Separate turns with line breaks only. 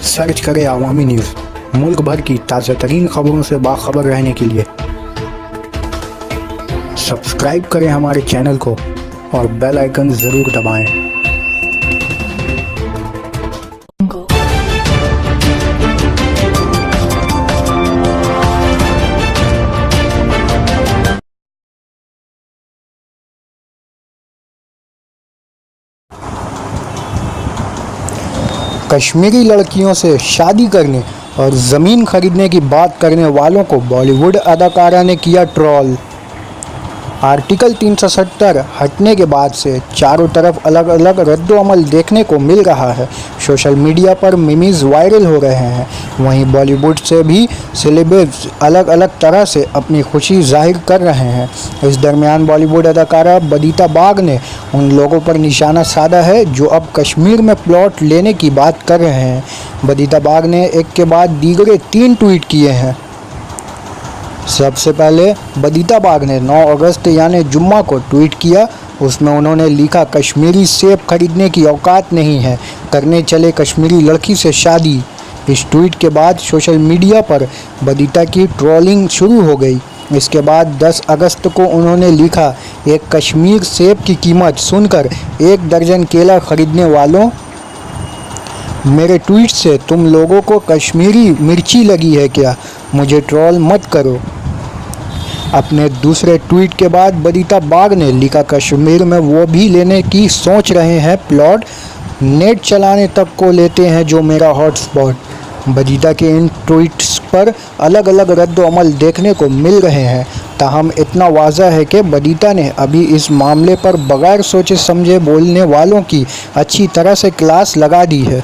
Search करें अवामी news. मुल्क भर की ताज़ा तरीन खबरों से बाखबर रहने के लिए सब्सक्राइब करें हमारे चैनल को और बेल आइकन ज़रूर दबाएं। कश्मीरी लड़कियों से शादी करने और ज़मीन खरीदने की बात करने वालों को बॉलीवुड अदाकारा ने किया ट्रोल। आर्टिकल 370 हटने के बाद से चारों तरफ अलग अलग रद्दोअमल देखने को मिल रहा है। सोशल मीडिया पर मीम्स वायरल हो रहे हैं। वहीं बॉलीवुड से भी सेलिब्रिटीज अलग अलग तरह से अपनी खुशी जाहिर कर रहे हैं। इस दरमियान बॉलीवुड अदाकारा बबीता बाग ने उन लोगों पर निशाना साधा है जो अब कश्मीर में प्लॉट लेने की बात कर रहे हैं। बबीता बाग ने एक के बाद दीगरे 3 ट्वीट किए हैं। सबसे पहले बबीता बाग ने 9 अगस्त यानी जुम्मा को ट्वीट किया। उसमें उन्होंने लिखा, कश्मीरी सेब खरीदने की औकात नहीं है, करने चले कश्मीरी लड़की से शादी। इस ट्वीट के बाद सोशल मीडिया पर बबीता की ट्रोलिंग शुरू हो गई। इसके बाद 10 अगस्त को उन्होंने लिखा, एक कश्मीर सेब की कीमत सुनकर 1 दर्जन केला खरीदने वालों, मेरे ट्वीट से तुम लोगों को कश्मीरी मिर्ची लगी है क्या? मुझे ट्रोल मत करो। अपने दूसरे ट्वीट के बाद बबीता बाग ने लिखा, कश्मीर में वो भी लेने की सोच रहे हैं प्लॉट, नेट चलाने तक को लेते हैं जो मेरा हॉटस्पॉट। बबीता के इन ट्वीट्स पर अलग अलग रद्दोअमल देखने को मिल रहे हैं। ताहम इतना वाज़ह है कि बबीता ने अभी इस मामले पर बगैर सोचे समझे बोलने वालों की अच्छी तरह से क्लास लगा दी है।